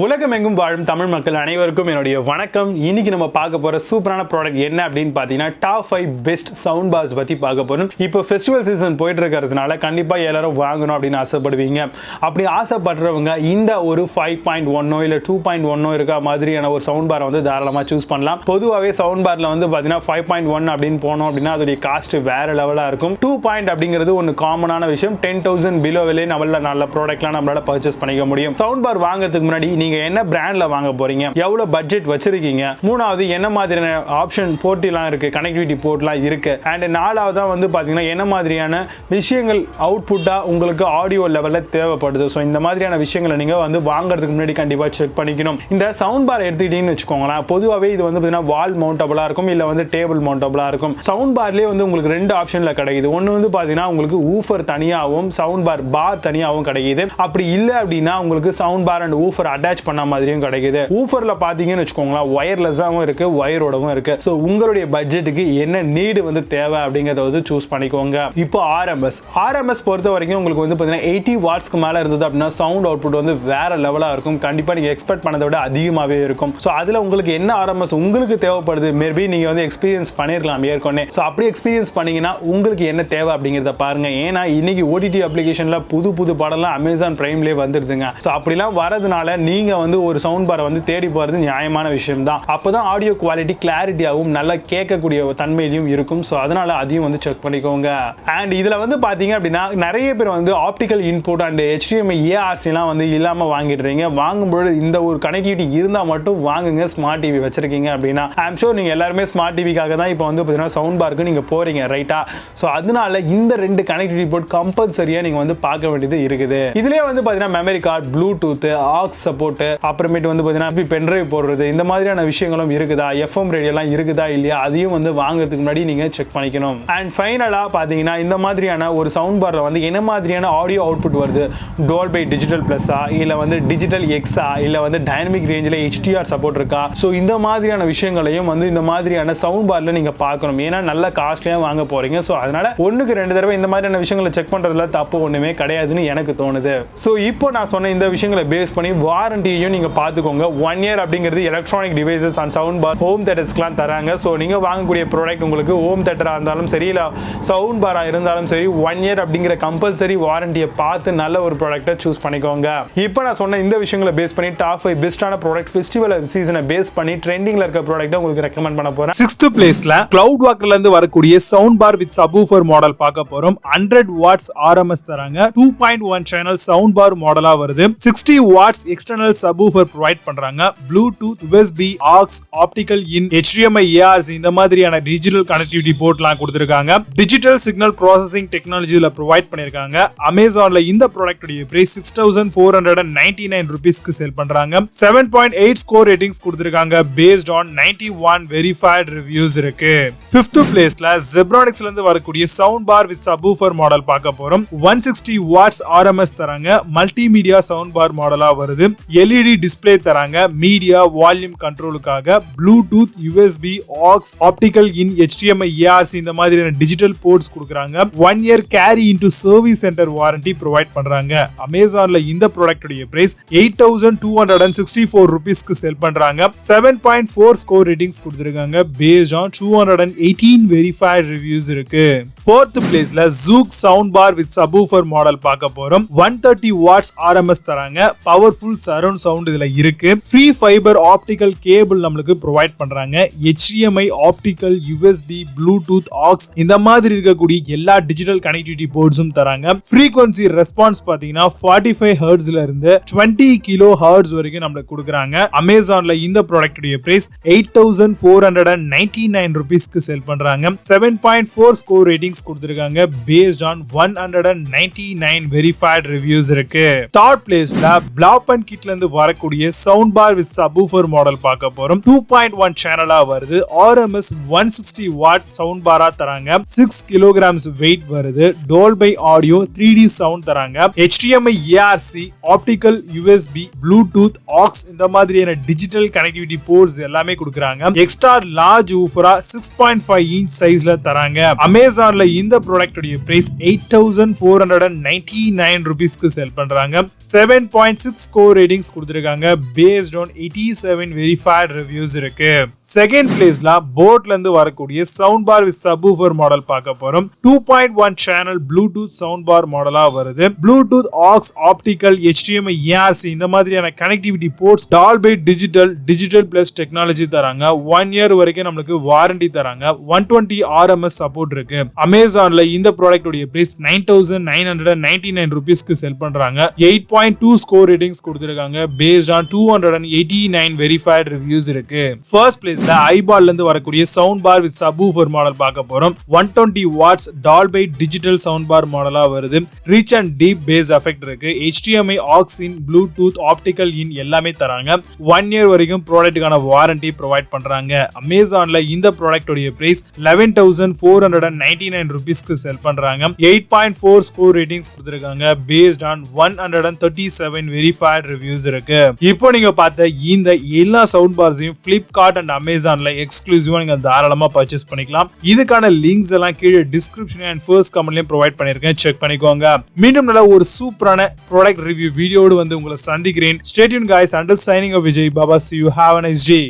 உலகமெங்கும் வாழும் தமிழ் மக்கள் அனைவருக்கும் என்னுடைய வணக்கம். இன்னைக்கு நம்ம பார்க்க போற சூப்பரான ப்ராடக்ட் என்ன அப்படின்னு பார்த்தீங்கன்னா டாப் 5 பெஸ்ட் சவுண்ட் பார்ஸ் பத்தி பார்க்க போறோம். இப்போ ஃபெஸ்டிவல் சீசன் போயிட்டு இருக்கிறதுனால கண்டிப்பா எல்லாரும் வாங்கணும் அப்படின்னு ஆசைப்படுவீங்க. அப்படி ஆசைப்படுறவங்க இந்த ஒரு 5.1 இல்ல 2.1 இருக்க மாதிரியான ஒரு சவுண்ட் பாரை வந்து தாராளமா சூஸ் பண்ணலாம். பொதுவாகவே சவுண்ட் பார்ல வந்து பார்த்தீங்கன்னா 5.1 அப்படின்னு போனோம் அப்படின்னா அதோடைய காஸ்ட் வேற லெவலா இருக்கும். 2 பாயிண்ட் அப்படிங்கிறது ஒன்று காமனான விஷயம். 10,000 பிலோவிலே நல்ல ப்ராடக்ட்லாம் நம்மளால பர்ச்சேஸ் பண்ணிக்க முடியும். சவுண்ட் பார் வாங்குறதுக்கு முன்னாடி நீங்க என்ன பிராண்ட்ல வாங்க போறீங்க, எவ்வளவு பட்ஜெட் வச்சிருக்கீங்க, மூணாவது என்ன மாதிரியான ஆப்ஷன் போர்ட்லாம் இருக்கு, கனெக்டிவிட்டி போர்ட்லாம் இருக்கு, அண்ட் நாலாவது வந்து பாத்தீங்கன்னா என்ன மாதிரியான விஷயங்கள் அவுட்புட்டா உங்களுக்கு ஆடியோ லெவல்ல தேவைப்படுது. ஸோ இந்த மாதிரியான விஷயங்களை நீங்க வந்து வாங்குறதுக்கு முன்னாடி கண்டிப்பா செக் பண்ணிக்கணும். இந்த சவுண்ட் பார் எடுத்துக்கிட்டீங்கன்னு வச்சுக்கோங்களேன், பொதுவாகவே இது வந்து பாத்தீங்கன்னா வால் மவுண்டபிளா இருக்கும், இல்ல வந்து டேபிள் மவுண்டபிளா இருக்கும். சவுண்ட் பார்லயே வந்து உங்களுக்கு ரெண்டு ஆப்ஷன்ல கிடைக்குது. ஒன்னு வந்து பாத்தீங்கன்னா உங்களுக்கு ஊஃபர் தனியாகவும் சவுண்ட் பார் தனியாகவும் கிடைக்குது. அப்படி இல்லை அப்படின்னா உங்களுக்கு sound bar and woofer attach பண்ண மாதிரியும் கிடைக்குது. ஊஃபர்ல பாத்தீங்கன்னு வச்சுக்கோங்களேன், வயர்லெஸ்ஸாவும் இருக்கு, வயரோடவும் இருக்கு. சோ உங்களுடைய பட்ஜெட்டுக்கு என்ன நீடு வந்து தேவை அப்படிங்கறத வந்து சூஸ் பண்ணிக்கோங்க. இப்போ ஆர்எம்எஸ் பொறுத்த வரைக்கும் உங்களுக்கு வந்து பாத்தீங்கன்னா 80 வாட்ஸ்க்கு மேல இருந்தது அப்படின்னா சவுண்ட் அவுட்புட் வந்து வேற லெவலா இருக்கும். கண்டிப்பா நீங்க எக்ஸ்பெக்ட் பண்ணதை விட அதிகமாவே இருக்கும். சோ அதுல உங்களுக்கு என்ன ஆர்எம்எஸ் உங்களுக்கு தேவைப்படுது, மேபி நீங்க வந்து எக்ஸ்பீரியன்ஸ் பண்ணிருக்கலாம் ஏற்கனவே. சோ அப்படி எக்ஸ்பீரியன்ஸ் பண்ணீங்கன்னா உங்களுக்கு என்ன தேவை அப்படிங்கறத பாருங்க. ஏன்னா இன்னைக்கு ஓடிடி அப்ளிகேஷன்ல புது படம்லாம் அமேசான் பிரைம்லயே வந்துருதுங்க. சோ அப்படிலாம் வரதுனால நீங்க வந்து ஒரு சவுண்ட் பாரை வந்து தேடி போறது நியாயமான விஷயம் தான். அப்பதான் ஆடியோ குவாலிட்டி கிளாரிட்டியாகவும் நல்லா கேட்கக்கூடிய தன்மையிலும் இருக்கும். ஸோ அதனால அதையும் வந்து செக் பண்ணிக்கோங்க. அண்ட் இதுல வந்து பாத்தீங்க அப்படின்னா நிறைய பேர் வந்து optical input and HDMI ARC எல்லாம் வந்து இல்லாம வாங்கிடுறீங்க. வாங்கும்போது இந்த ஒரு கனெக்டிவிட்டி இருந்தா மட்டும் வாங்குங்க. ஸ்மார்ட் டிவி வச்சிருக்கீங்க அப்படின்னா ஐம் ஷூர் நீங்க எல்லாருமே ஸ்மார்ட் டிவிக்காக தான் இப்போ வந்து பாத்தீங்கன்னா சவுண்ட் பாருக்கு நீங்க போறீங்க, ரைட்டா? ஸோ அதனால இந்த ரெண்டு கனெக்டிவிட்டி போர்ட் கம்பல்சரியா நீங்க வந்து பார்க்க வேண்டியது இருக்குது. இதுலயே வந்து பாத்தீங்கன்னா memory card, Bluetooth, aux support, அப்புறமேட்டு வந்து பாத்தீங்கன்னா பென்ட்ரைவ் போடுறது, இந்த மாதிரியான விஷயங்களும் இருக்குதா, FM ரேடியோ எல்லாம் இருக்குதா இல்லையா, அதையும் வந்து வாங்குறதுக்கு முன்னாடி நீங்க செக் பண்ணிக்கணும். அண்ட் ஃபைனலா பாத்தீங்கன்னா இந்த மாதிரியான ஒரு சவுண்ட் பார்ல வந்து என்ன மாதிரியான ஆடியோ அவுட்புட் வருது, டால்பை டிஜிட்டல் பிளஸா, இல்ல வந்து டிஜிட்டல் எக்ஸா, இல்ல வந்து டைனமிக் ரேஞ்சில் HDR சப்போர்ட் இருக்கா. ஸோ இந்த மாதிரியான விஷயங்களையும் வந்து இந்த மாதிரியான சவுண்ட் பார்ல நீங்க பார்க்கணும். ஏன்னா நல்ல காஸ்ட்லியா வாங்க போறீங்க. ஸோ அதனால ஒண்ணுக்கு 2 தடவை இந்த மாதிரியான விஷயங்களை செக் பண்றதுல தப்பு ஒண்ணுமே கிடையாதுன்னு எனக்கு தோணுது. ஸோ இப்போ நான் சொன்ன இந்த விஷயங்களை பேஸ் பண்ணி வாரண்டியையும் நீங்க பாத்துக்கோங்க. 1 இயர் அப்படிங்கிறது electronic devices and sound bar home தியேட்டர்ஸ்க்குலாம் தராங்க. ஸோ நீங்க வாங்கக்கூடிய ப்ராடக்ட் உங்களுக்கு ஹோம் தியேட்டரா இருந்தாலும் சரி, இல்ல சவுண்ட் பாரா இருந்தாலும் சரி, 1 இயர் அப்படிங்கிற கம்பல்சரி வாரண்டியை பார்த்து நல்ல ஒரு ப்ராடக்ட்டை சூஸ் பண்ணிக்கோங்க. இப்போ நான் சொன்ன இந்த விஷயங்களை பேஸ் பண்ணி டாப் 5 பெஸ்டான ப்ராடக்ட் ஃபெஸ்டிவல் சீசனை பேஸ் பண்ணி ட்ரெண்டிங்ல இருக்க ப்ராடக்ட்டை உங்களுக்கு ரெக்கமெண்ட் பண்ண போறேன். 6th பிளேஸ்ல கிளவுட் வாக்கர்ல இருந்து வரக்கூடிய sound bar with subwoofer model பார்க்க போறோம். 100 வாட்ஸ் RMS தராங்க. 2.1 சேனல் சவுண்ட் பார் மாடலா வருது. 60 வாட்ஸ் எக்ஸ்டர்னல் சப்வூஃபர் ப்ரொவைட் பண்றாங்க. Bluetooth, USB, aux, optical in, HDMI ARC இந்த மாதிரியான டிஜிட்டல் கனெக்டிவிட்டி போர்ட்லாம் கொடுத்திருக்காங்க. டிஜிட்டல் சிக்னல் ப்ராசசிங் டெக்னாலஜில ப்ரொவைட் பண்ணிருக்காங்க. அமேசான்ல இந்த ப்ராடக்ட் உடைய பிரைஸ் 6,499 ரூபீஸ்க்கு சேல் பண்றாங்க. 7.8 ஸ்கோர் ரேட்டிங்ஸ் கொடுத்திருக்காங்க. பேஸ்ட் ஆன் 91 வெரிஃபைட் ரிவ்யூஸ் இருக்கு. 5th பிளேஸ்ல ஜெப்ரானிக்ஸ்ல இருந்து வரக்கூடிய sound bar with subwoofer model பார்க்க போறோம். 160 வாட்ஸ் RMS தராங்க. மல்டிமீடியா சவுண்ட் பார் மாடலா வருது. LED டிஸ்ப்ளே தராங்க. மீடியா வால்யூம் கண்ட்ரோலுக்காக Bluetooth, USB, aux, optical in, HDMI ARC இந்த மாதிரியான டிஜிட்டல் போர்ட்ஸ் கொடுக்கறாங்க. 1 year carry into service center warranty provide பண்றாங்க. அமேசான்ல இந்த ப்ராடக்ட் உடைய பிரைஸ் 8,264 ரூபீஸ்க்கு சேல் பண்றாங்க. 7.4 ஸ்கோர் ரேட்டிங்ஸ் கொடுத்திருக்காங்க. பேஸ்ட் ஆன் 218 வெரிஃபைட் ரிவ்யூஸ் இருக்கு. 4th பிளேஸ்ல Zoook sound bar with subwoofer model பார்க்க போறோம். 130 வாட்ஸ் RMS தராங்க. பவர்ஃபுல் சரவுண்ட் சவுண்ட் இதுல இருக்கு. ஃப்ரீ ஃபைபர் ஆப்டிகல் கேபிள் நம்மளுக்கு ப்ரொவைட் பண்றாங்க. HDMI, optical, USB, Bluetooth, aux இந்த மாதிரி இருக்கக்கூடிய எல்லா டிஜிட்டல் கனெக்டிவிட்டி போர்ட்ஸும் தராங்க. ஃப்ரீக்வன்சி ரெஸ்பான்ஸ் பாத்தீங்கன்னா 45 ஹெர்ட்ஸ்ல இருந்து 20 கிலோ ஹெர்ட்ஸ் வரைக்கும் நம்மளுக்கு கொடுக்கறாங்க. அமேசான்ல இந்த ப்ராடக்ட் உடைய பிரைஸ் 8,499 ரூபீஸ்க்கு சேல் பண்றாங்க. 7.4 ஸ்கோர் ரேட்டிங்ஸ் கொடுத்திருக்காங்க. பேஸ்ட் ஆன் 199 வெரிஃபைட் ரிவ்யூஸ் இருக்கு. தேர்ட் பிளேஸ்ல பிளாப் அண்ட் கிட்ல இருந்து வரக்கூடிய sound bar with subwoofer model பார்க்க போறோம். 2.1 சேனலா வருது. RMS 160 வாட் சவுண்ட் பாரா தராங்க. 6 கிலோகிராம்ஸ் வெயிட் வருது. டால்பை ஆடியோ, 3D சவுண்ட் தராங்க. HDMI ARC, optical, USB, Bluetooth, aux இந்த மாதிரியான டிஜிட்டல் கனெக்டிவிட்டி போர்ட்ஸ் எல்லாமே கொடுக்கறாங்க. எக்ஸ்ட்ரா லார்ஜ் ஊஃபரா 6.5 இன்ச் சைஸ்ல தராங்க. அமேசான்ல இந்த ப்ராடக்ட் உடைய பிரைஸ் 8,499 ரூபீஸ்க்கு சேல் பண்றாங்க. 7.6 ஸ்கோர் ரேட்டிங்ஸ் ரேட்டிங்ஸ் கொடுத்திருக்காங்க based on 87 verified reviews இருக்கு. செகண்ட் பிளேஸ்ல போட்ல இருந்து வரக்கூடிய Soundbar with Subwoofer மாடல் பார்க்க போறோம். 2.1 சேனல் Bluetooth Soundbar மாடலா வருது. Bluetooth aux optical HDMI ARC இந்த மாதிரியான connectivity ports Dolby digital plus technology தராங்க. 1 year வரைக்கும் நமக்கு வாரண்டி தராங்க. 120 RMS சப்போர்ட் இருக்கு. அமேசான்ல இந்த ப்ராடக்ட் உடைய பிரைஸ் 9999 ரூபீஸ்க்கு செல் பண்றாங்க. 8.2 ஸ்கோர் ரேட்டிங்ஸ் கொடுத்திருக்காங்க based on 289 verified reviews இருக்கு. ஃபர்ஸ்ட் பிளேஸ்ல ஐபால்ல இருந்து வரக்கூடிய Soundbar with Subwoofer மாடல் பார்க்க போறோம். 120 watts Dolby digital soundbar மாடலா வருது. Rich and deep bass effect இருக்கு. HDMI aux in Bluetooth optical in எல்லாமே தராங்க. 1 year வரைக்கும் ப்ராடக்ட்டுக்கான வாரண்டி ப்ரொவைட் பண்றாங்க. அமேசான்ல இந்த ப்ராடக்ட் உடைய பிரைஸ் 11499 ரூபீஸ்க்கு செல் பண்றாங்க. 8.4 ஸ்கோர் ரேட்டிங்ஸ் கொடுத்திருக்காங்க based on 137 verified reviews இருக்கு. இப்போ நீங்க பார்த்த இந்த எல்லா சவுண்ட் பார்ஸையும் Flipkart and Amazonல எக்ஸ்க்ளூசிவா நீங்க தாராளமா பர்ச்சேஸ் பண்ணிக்கலாம். இதுக்கான லிங்க்ஸ் எல்லாம் கீழே டிஸ்கிரிப்ஷன் அண்ட் ஃபர்ஸ்ட் கமெண்ட்லயும் ப்ரொவைட் பண்ணிருக்கேன், செக் பண்ணிக்கோங்க. மீண்டும் நல்ல ஒரு சூப்பரான ப்ராடக்ட் ரிவ்யூ வீடியோடு வந்து உங்களை சந்திக்கிறேன். Stay tuned guys, until signing off Vijay Baba, see you, have a nice day.